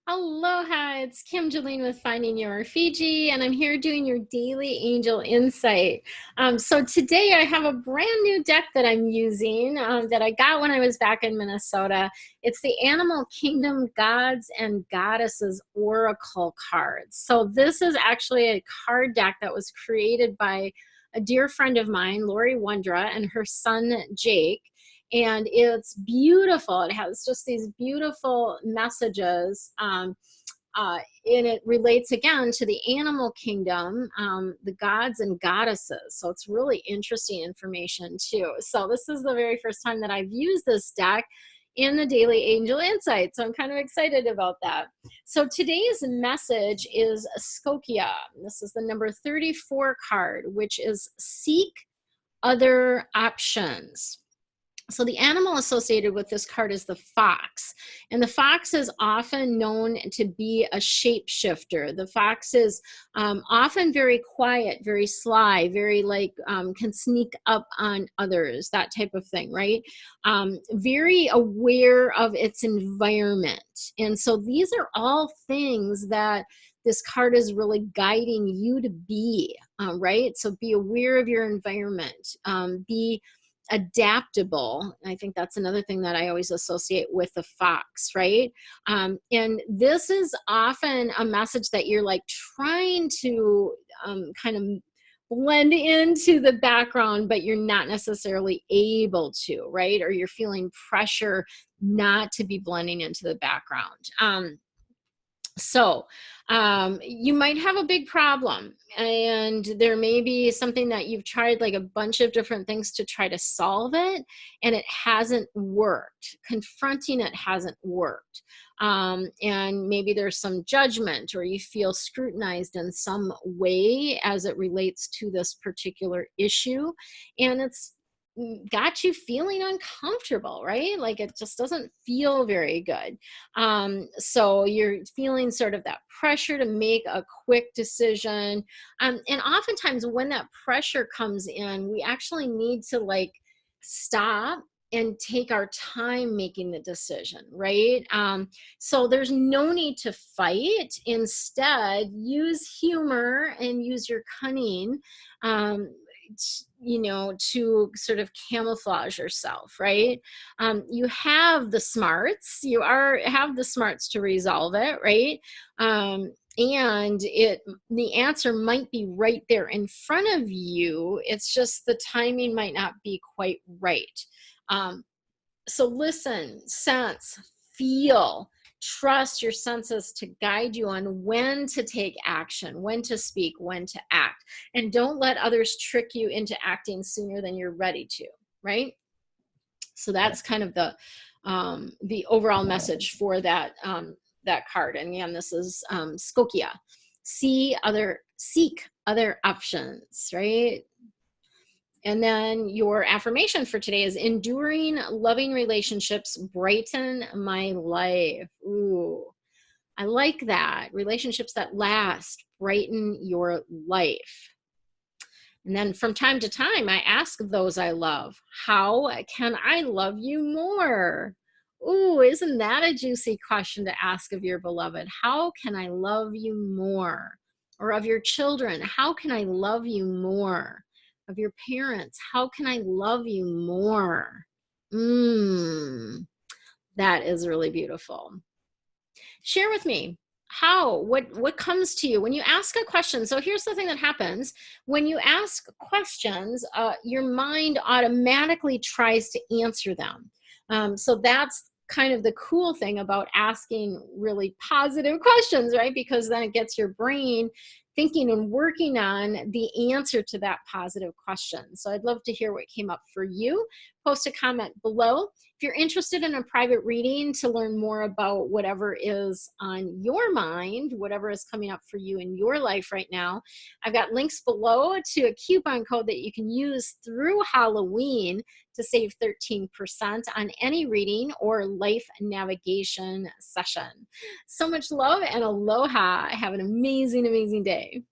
Aloha, it's Kim Jolene with Finding Your Fiji, and I'm here doing your daily angel insight. So today I have a brand new deck that I'm using that I got when I was back in Minnesota. It's the Animal Kingdom Gods and Goddesses Oracle cards. So this is actually a card deck that was created by a dear friend of mine, Lori Wondra, and her son, Jake. And it's beautiful. It has just these beautiful messages. And it relates again to the animal kingdom, the gods and goddesses. So it's really interesting information too. So this is the very first time that I've used this deck in the Daily Angel Insight. So I'm kind of excited about that. So today's message is Skokia. This is the number 34 card, which is seek other options. So the animal associated with this card is the fox, and the fox is often known to be a shapeshifter. The fox is often very quiet, very sly, very can sneak up on others, that type of thing, right? Very aware of its environment. And so these are all things that this card is really guiding you to be, right? So be aware of your environment, be adaptable. I think that's another thing that I always associate with the fox, right? And this is often a message that you're like trying to kind of blend into the background, but you're not necessarily able to, right? Or you're feeling pressure not to be blending into the background. So you might have a big problem, and there may be something that you've tried like a bunch of different things to try to solve it, and it hasn't worked. Confronting it hasn't worked. And maybe there's some judgment, or you feel scrutinized in some way as it relates to this particular issue, and it's got you feeling uncomfortable, right? Like it just doesn't feel very good. So you're feeling sort of that pressure to make a quick decision. And oftentimes when that pressure comes in, we actually need to like stop and take our time making the decision, right? So there's no need to fight. Instead, use humor and use your cunning, to sort of camouflage yourself, right? You have the smarts, have the smarts to resolve it, right? And the answer might be right there in front of you. It's just the timing might not be quite right. So listen, sense, feel, trust your senses to guide you on when to take action, when to speak, when to act. And don't let others trick you into acting sooner than you're ready to, right? So that's kind of the overall message for that, that card. And again, this is Skokia. Seek other options, right? And then your affirmation for today is enduring loving relationships brighten my life. Ooh, I like that. Relationships that last brighten your life. And then from time to time, I ask those I love, how can I love you more? Ooh, isn't that a juicy question to ask of your beloved? How can I love you more? Or of your children, how can I love you more? Of your parents, how can I love you more? That is really beautiful. Share with me what comes to you when you ask a question. So here's the thing that happens when you ask questions, your mind automatically tries to answer them. So that's kind of the cool thing about asking really positive questions, right? Because then it gets your brain thinking and working on the answer to that positive question. So I'd love to hear what came up for you. Post a comment below. If you're interested in a private reading to learn more about whatever is on your mind, whatever is coming up for you in your life right now, I've got links below to a coupon code that you can use through Halloween to save 13% on any reading or life navigation session. So much love and aloha. Have an amazing, amazing day.